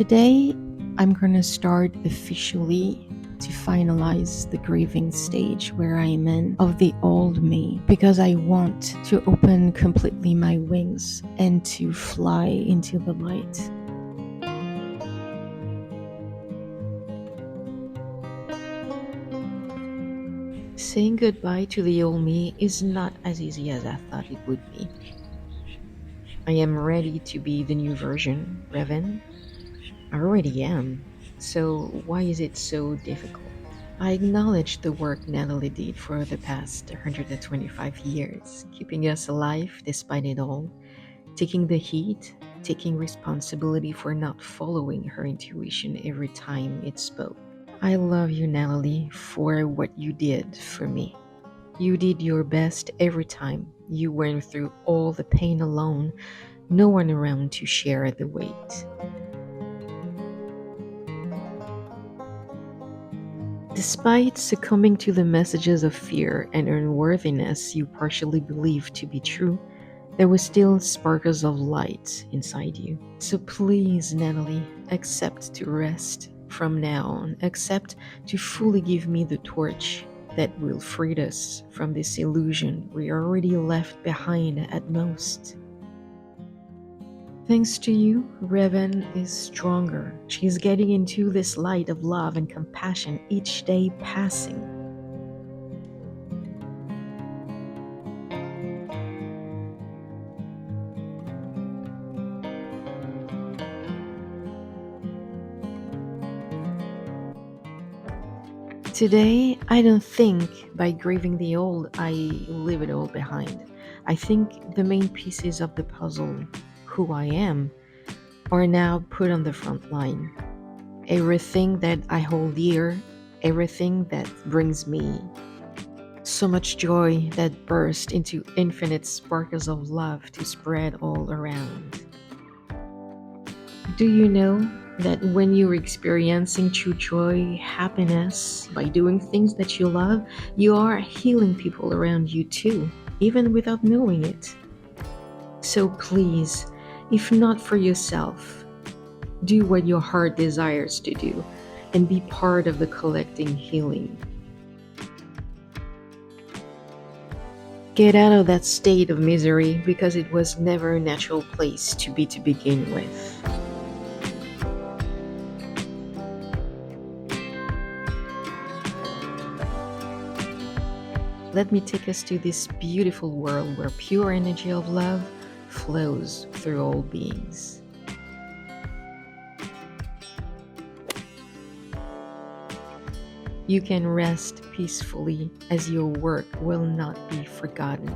Today, I'm gonna start officially to finalize the grieving stage where I am in of the old me because I want to open completely my wings and to fly into the light. Saying goodbye to the old me is not as easy as I thought it would be. I am ready to be the new version, Revin. I already am. So why is it so difficult? I acknowledge the work Nathalie did for the past 125 years, keeping us alive despite it all, taking the heat, taking responsibility for not following her intuition every time it spoke. I love you, Nathalie, for what you did for me. You did your best every time. You went through all the pain alone, no one around to share the weight. Despite succumbing to the messages of fear and unworthiness you partially believed to be true, there were still sparkles of light inside you. So please, Nathalie, accept to rest from now on. Accept to fully give me the torch that will free us from this illusion we already left behind at most. Thanks to you, Revin is stronger. She's getting into this light of love and compassion each day passing. Today, I don't think by grieving the old, I leave it all behind. I think the main pieces of the puzzle, who I am, are now put on the front line. Everything that I hold dear, everything that brings me so much joy that burst into infinite sparkles of love to spread all around. Do you know that when you're experiencing true joy, happiness, by doing things that you love, you are healing people around you too, even without knowing it? So please, if not for yourself, do what your heart desires to do and be part of the collecting healing. Get out of that state of misery because it was never a natural place to be to begin with. Let me take us to this beautiful world where pure energy of love flows through all beings. You can rest peacefully as your work will not be forgotten.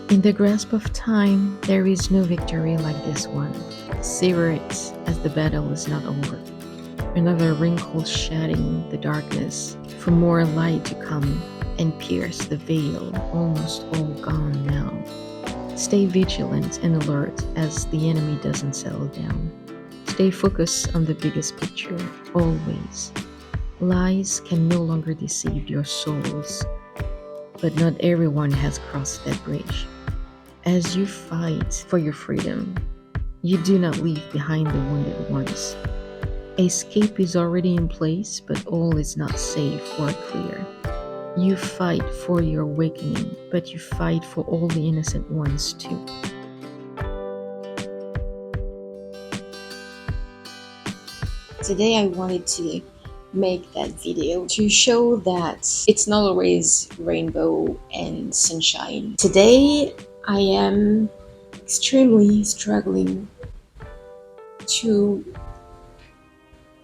In the grasp of time, there is no victory like this one. Savor it as the battle is not over. Another wrinkle shedding the darkness for more light to come and pierce the veil, almost all gone now. Stay vigilant and alert as the enemy doesn't settle down. Stay focused on the biggest picture, always. Lies can no longer deceive your souls, but not everyone has crossed that bridge. As you fight for your freedom, you do not leave behind the wounded ones. Escape is already in place, but all is not safe or clear. You fight for your awakening, but you fight for all the innocent ones too. Today I wanted to make that video to show that it's not always rainbow and sunshine. Today I am extremely struggling to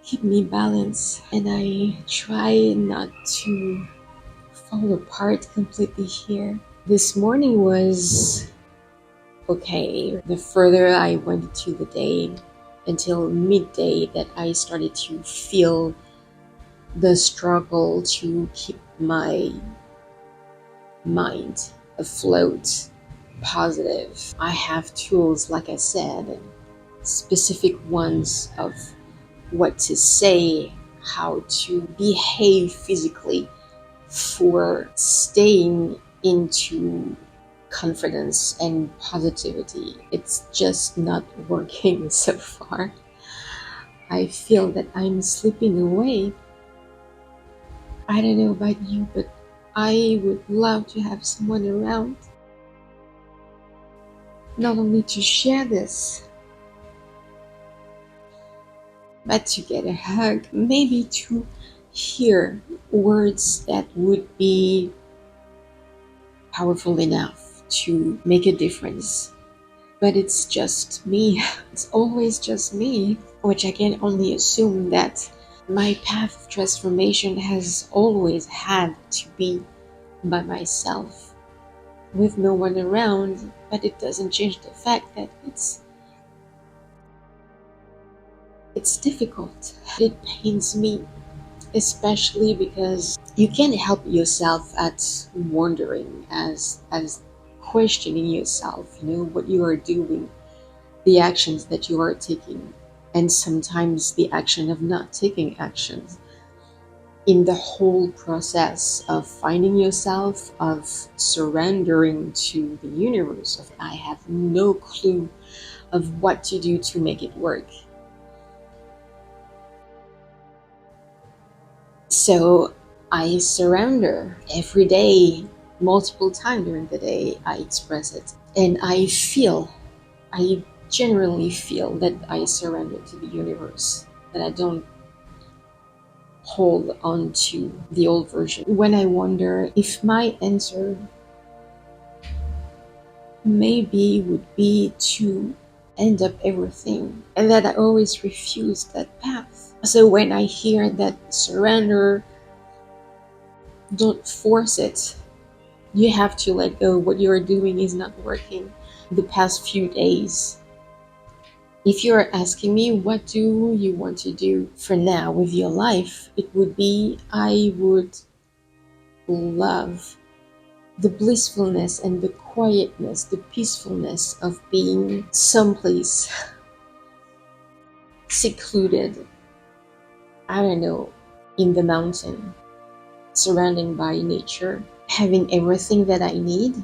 keep me balanced, and I try not to fall apart completely here. This morning was okay. The further I went into the day, until midday, that I started to feel the struggle to keep my mind afloat. positive. I have tools, like I said, specific ones of what to say, how to behave physically for staying into confidence and positivity. It's just not working so far. I feel that I'm slipping away. I don't know about you, but I would love to have someone around, not only to share this, but to get a hug, maybe to hear words that would be powerful enough to make a difference. But it's just me. It's always just me, which I can only assume that my path of transformation has always had to be by myself, with no one around. But it doesn't change the fact that it's difficult. It pains me, especially because you can't help yourself at wondering, as questioning yourself, what you are doing, the actions that you are taking, and sometimes the action of not taking actions. In the whole process of finding yourself, of surrendering to the universe, of I have no clue of what to do to make it work. So I surrender every day, multiple times during the day. I express it, and I generally feel that I surrender to the universe, that I don't hold on to the old version. When I wonder if my answer maybe would be to end up everything, and that I always refuse that path. So when I hear that surrender, don't force it. You have to let go. What you're doing is not working. The past few days, if you're asking me what do you want to do for now with your life, it would be I would love the blissfulness and the quietness, the peacefulness of being someplace secluded, I don't know, in the mountain, surrounded by nature, having everything that I need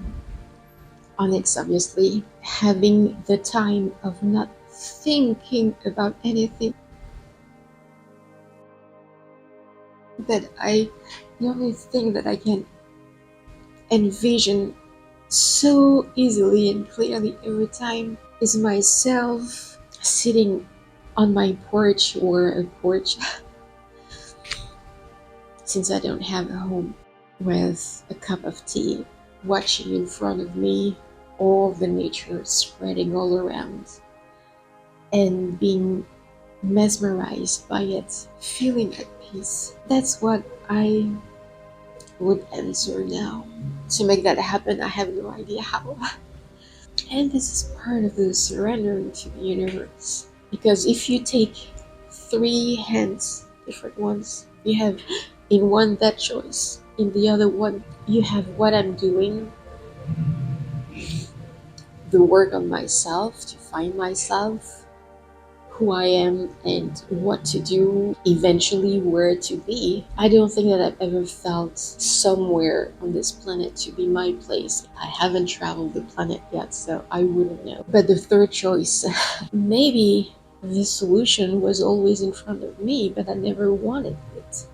on it, obviously, having the time of not thinking about anything, that the only thing that I can envision so easily and clearly every time is myself sitting on my porch, or a porch, since I don't have a home, with a cup of tea, watching in front of me all the nature spreading all around, and being mesmerized by it, feeling at peace. That's what I would answer now. To make that happen, I have no idea how. And this is part of the surrendering to the universe. Because if you take three hands, different ones, you have in one that choice, in the other one, you have what I'm doing, the work on myself to find myself, who I am, and what to do, eventually where to be. I don't think that I've ever felt somewhere on this planet to be my place. I haven't traveled the planet yet, so I wouldn't know. But the third choice, maybe the solution was always in front of me, but I never wanted it.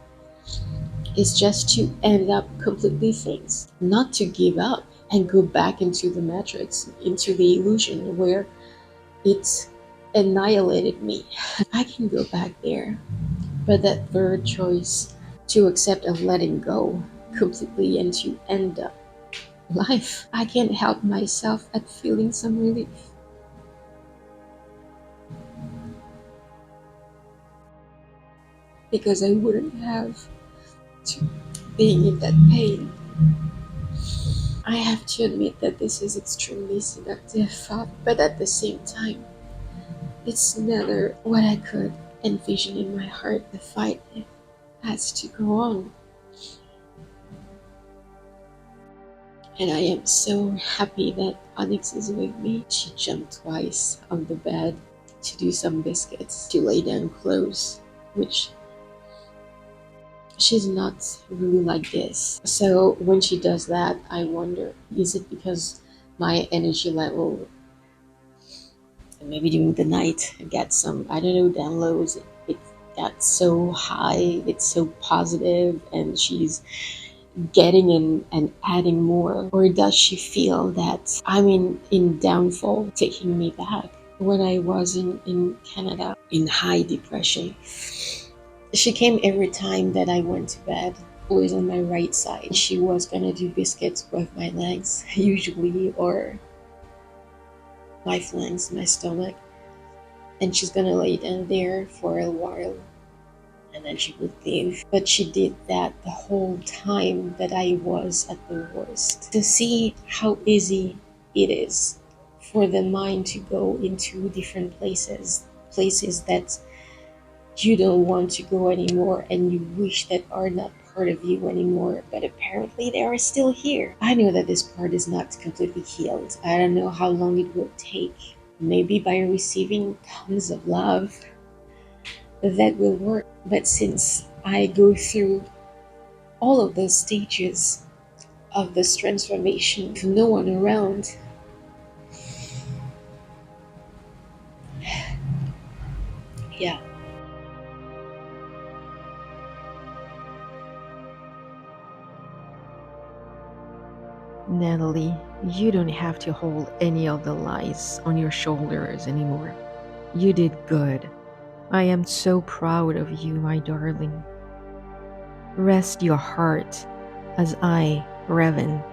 It's just to end up completely things, not to give up and go back into the matrix, into the illusion where it annihilated me. I can go back there, but that third choice, to accept of letting go completely and to end up life, I can't help myself at feeling some relief, because I wouldn't have to being in that pain. I have to admit that this is extremely seductive, but at the same time, it's never what I could envision in my heart. The fight has to go on. And I am so happy that Onyx is with me. She jumped twice on the bed to do some biscuits, to lay down clothes, which she's not really like this. So when she does that, I wonder, is it because my energy level, maybe during the night, I get some, I don't know, downloads. It got so high, it's so positive, and she's getting in and adding more? Or does she feel that I'm in downfall, taking me back? When I was in Canada in high depression, she came every time that I went to bed, always on my right side. She was gonna do biscuits with my legs, usually, or my flanks, my stomach, and she's gonna lay down there for a while and then she would leave. But she did that the whole time that I was at the worst. To see how easy it is for the mind to go into different places, places that you don't want to go anymore and you wish that are not part of you anymore, but apparently they are still here. I know that this part is not completely healed. I don't know how long it will take. Maybe by receiving tons of love, that will work. But since I go through all of those stages of this transformation with no one around, yeah. Natalie, you don't have to hold any of the lies on your shoulders anymore. You did good. I am so proud of you, my darling. Rest your heart as I, Revin,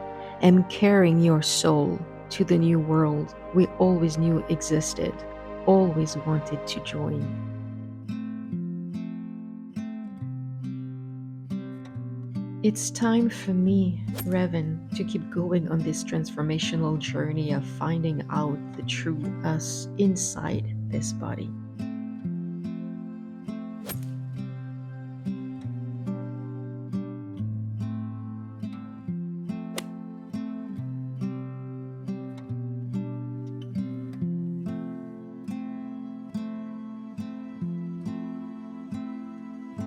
am carrying your soul to the new world we always knew existed, always wanted to join. It's time for me, Revin, to keep going on this transformational journey of finding out the true us inside this body.